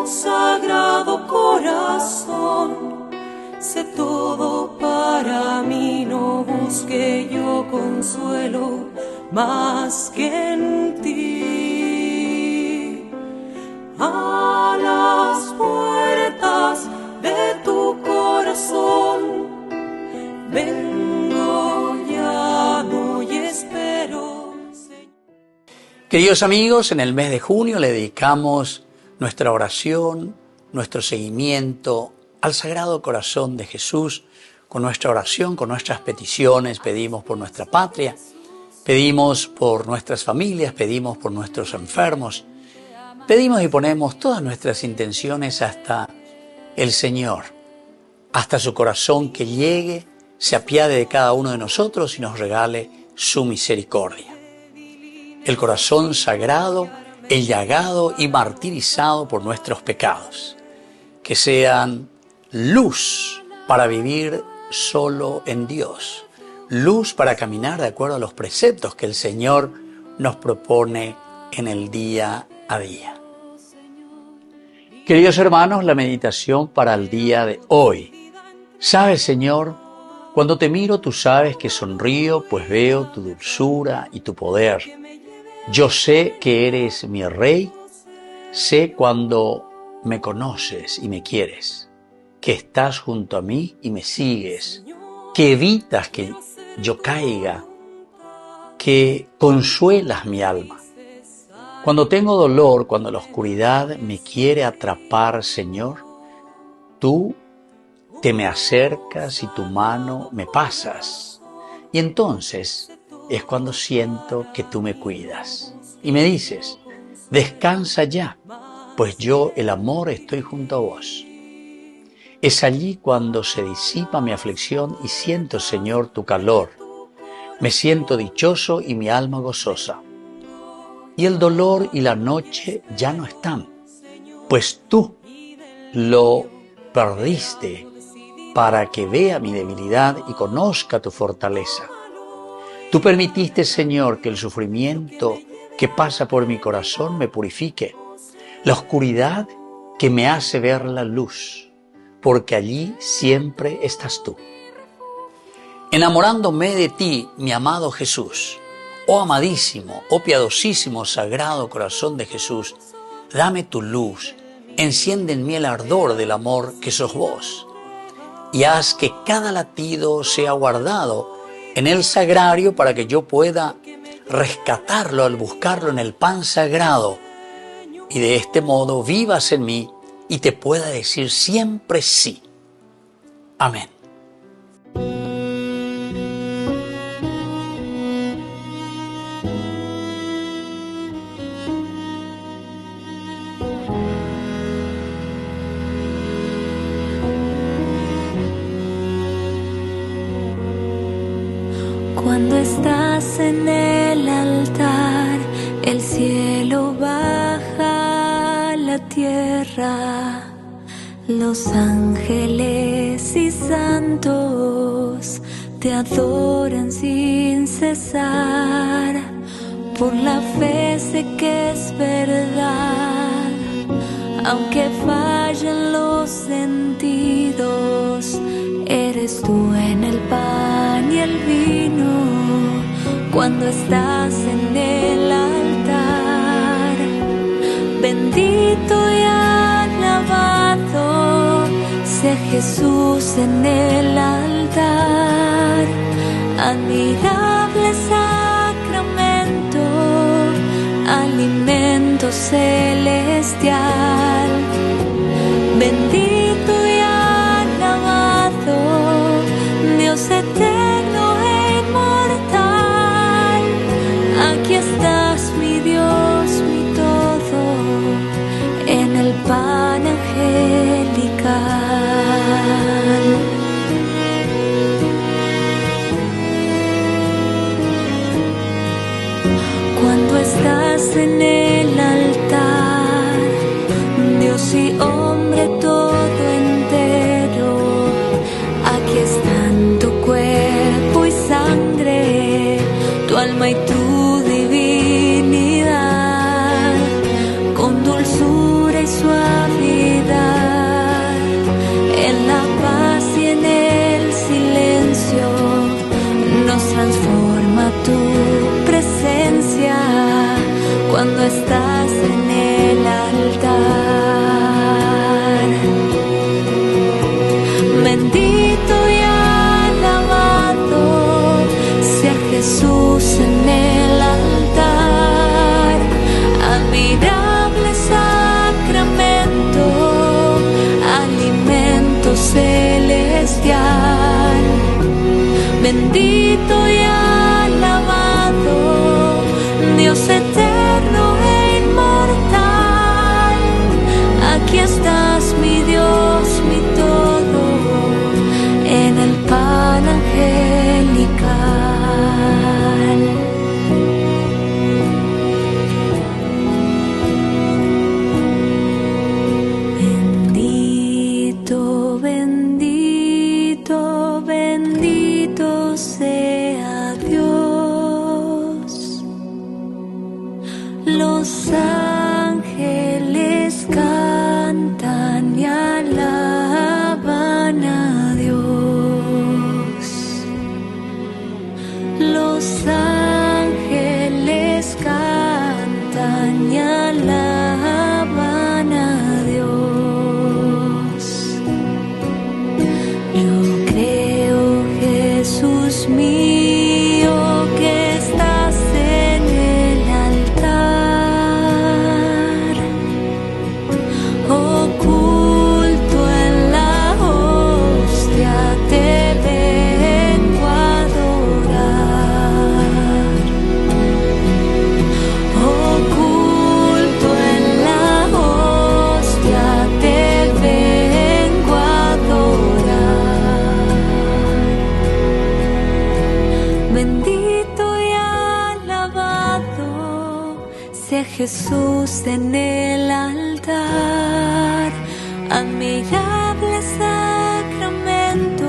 Sagrado Corazón, sé todo para mí, no busque yo consuelo más que en ti. A las puertas de tu corazón vengo, llamo y espero. Queridos amigos, en el mes de junio le dedicamos nuestra oración, nuestro seguimiento al Sagrado Corazón de Jesús. Con nuestra oración, con nuestras peticiones, pedimos por nuestra patria, pedimos por nuestras familias, pedimos por nuestros enfermos, pedimos y ponemos todas nuestras intenciones hasta el Señor, hasta su corazón, que llegue, se apiade de cada uno de nosotros y nos regale su misericordia. El corazón sagrado, el llagado y martirizado por nuestros pecados, que sean luz para vivir solo en Dios, luz para caminar de acuerdo a los preceptos que el Señor nos propone en el día a día. Queridos hermanos, la meditación para el día de hoy. ¿Sabes, Señor? Cuando te miro, tú sabes que sonrío, pues veo tu dulzura y tu poder. Yo sé que eres mi Rey, sé cuando me conoces y me quieres, que estás junto a mí y me sigues, que evitas que yo caiga, que consuelas mi alma. Cuando tengo dolor, cuando la oscuridad me quiere atrapar, Señor, tú te me acercas y tu mano me pasas. Y entonces es cuando siento que tú me cuidas y me dices: descansa ya, pues yo, el amor, estoy junto a vos. Es allí cuando se disipa mi aflicción y siento, Señor, tu calor. Me siento dichoso y mi alma gozosa. Y el dolor y la noche ya no están, pues tú lo perdiste para que vea mi debilidad y conozca tu fortaleza. Tú permitiste, Señor, que el sufrimiento que pasa por mi corazón me purifique, la oscuridad que me hace ver la luz, porque allí siempre estás tú. Enamorándome de ti, mi amado Jesús, oh amadísimo, oh piadosísimo Sagrado Corazón de Jesús, dame tu luz, enciende en mí el ardor del amor que sos vos, y haz que cada latido sea guardado en el sagrario para que yo pueda rescatarlo al buscarlo en el pan sagrado, y de este modo vivas en mí y te pueda decir siempre sí. Amén. Cuando estás en el altar, el cielo baja a la tierra, los ángeles y santos te adoran sin cesar. Por la fe sé que es verdad, aunque fallen los sentidos, eres tú en el pan y el vino. Cuando estás en el altar, bendito y alabado sea Jesús en el altar. Admirable sacramento, alimento celestial. Bendito y alabado, Dios eterno e inmortal. Aquí estás, mi Dios, mi todo, en el pan angelical. Cuando estás en el altar, Dios y hombre todo entero, aquí están tu cuerpo y sangre, tu alma y tu divinidad, con dulzura y suavidad Jesús en el altar, admirable sacramento,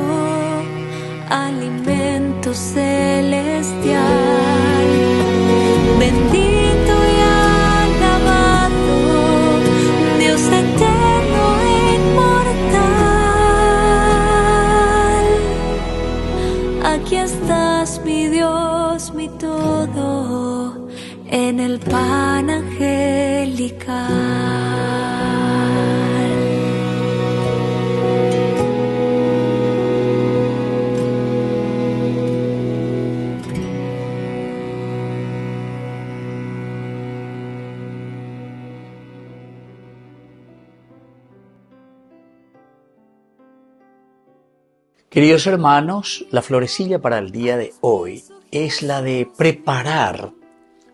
alimento celestial. Bendito y alabado, Dios eterno e inmortal. Aquí estás, mi Dios, mi todo, en el pan angelical. Queridos hermanos, la florecilla para el día de hoy es la de preparar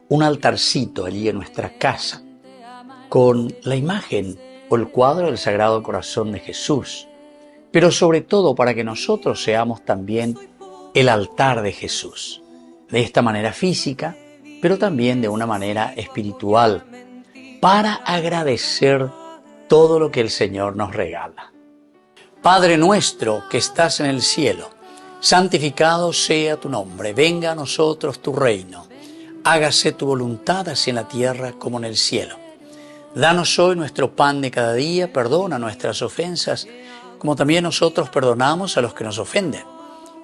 un altarcito allí en nuestra casa con la imagen o el cuadro del Sagrado Corazón de Jesús, pero sobre todo para que nosotros seamos también el altar de Jesús, de esta manera física, pero también de una manera espiritual, para agradecer todo lo que el Señor nos regala. Padre nuestro que estás en el cielo, santificado sea tu nombre, venga a nosotros tu reino, hágase tu voluntad así en la tierra como en el cielo. Danos hoy nuestro pan de cada día, perdona nuestras ofensas, como también nosotros perdonamos a los que nos ofenden.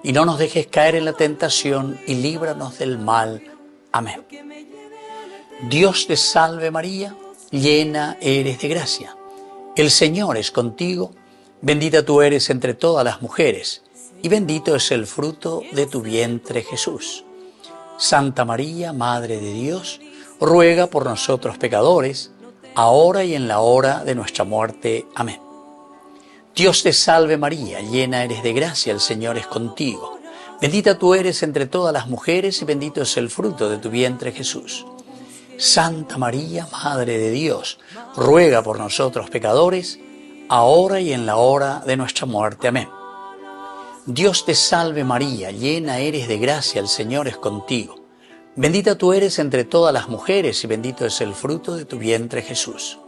Y no nos dejes caer en la tentación y líbranos del mal. Amén. Dios te salve María, llena eres de gracia. El Señor es contigo. Bendita tú eres entre todas las mujeres, y bendito es el fruto de tu vientre, Jesús. Santa María, Madre de Dios, ruega por nosotros pecadores, ahora y en la hora de nuestra muerte. Amén. Dios te salve María, llena eres de gracia, el Señor es contigo. Bendita tú eres entre todas las mujeres, y bendito es el fruto de tu vientre, Jesús. Santa María, Madre de Dios, ruega por nosotros pecadores, ahora y en la hora de nuestra muerte. Amén. Dios te salve María, llena eres de gracia, el Señor es contigo. Bendita tú eres entre todas las mujeres y bendito es el fruto de tu vientre, Jesús.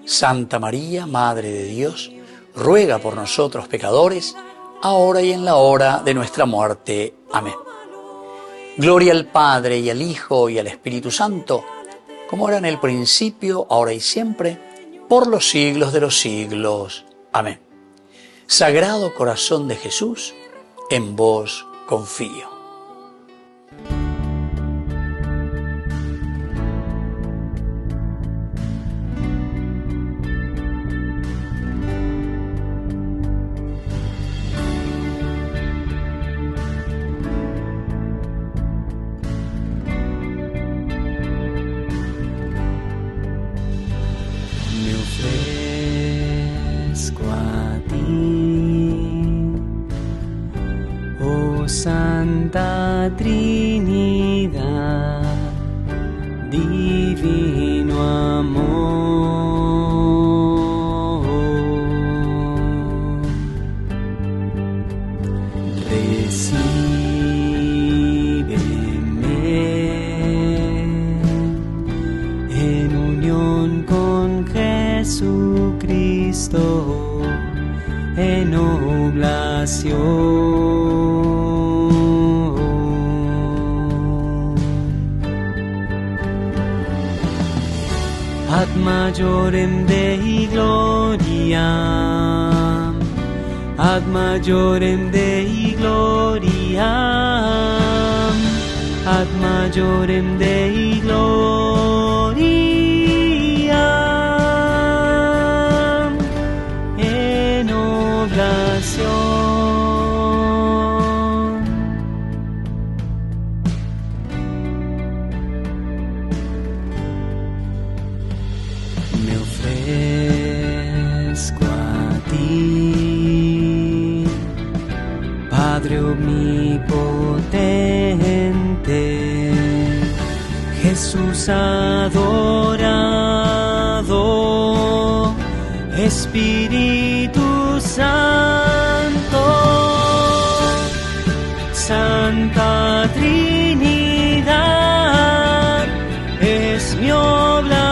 Santa María, Madre de Dios, ruega por nosotros pecadores, ahora y en la hora de nuestra muerte. Amén. Gloria al Padre y al Hijo y al Espíritu Santo, como era en el principio, ahora y siempre, por los siglos de los siglos. Amén. Sagrado Corazón de Jesús, en vos confío. Santa Trinidad, divino amor, recíbeme en unión con Jesucristo, en oblación. Ad majorem Dei gloria, ad majorem Dei gloria, ad majorem Dei gloria, en oblación. Me ofrezco a ti, Padre omnipotente, Jesús adorado, Espíritu Santo, Santa Trinidad, es mi oblación.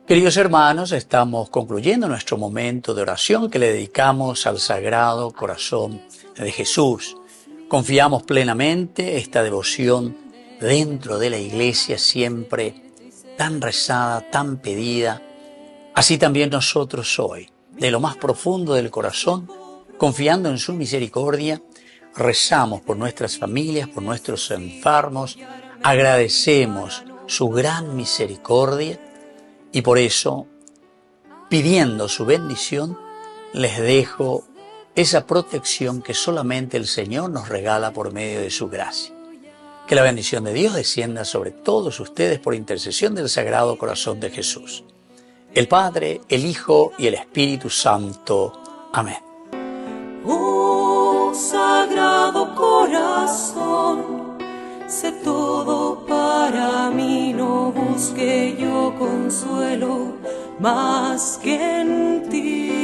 Queridos hermanos, estamos concluyendo nuestro momento de oración que le dedicamos al Sagrado Corazón de Jesús. Confiamos plenamente esta devoción dentro de la Iglesia, siempre tan rezada, tan pedida. Así también nosotros hoy, de lo más profundo del corazón, confiando en su misericordia, rezamos por nuestras familias, por nuestros enfermos, agradecemos su gran misericordia y por eso, pidiendo su bendición, les dejo esa protección que solamente el Señor nos regala por medio de su gracia. Que la bendición de Dios descienda sobre todos ustedes por intercesión del Sagrado Corazón de Jesús. El Padre, el Hijo y el Espíritu Santo. Amén. Oh Sagrado Corazón, sé todo para mí, no busque yo consuelo más que en ti.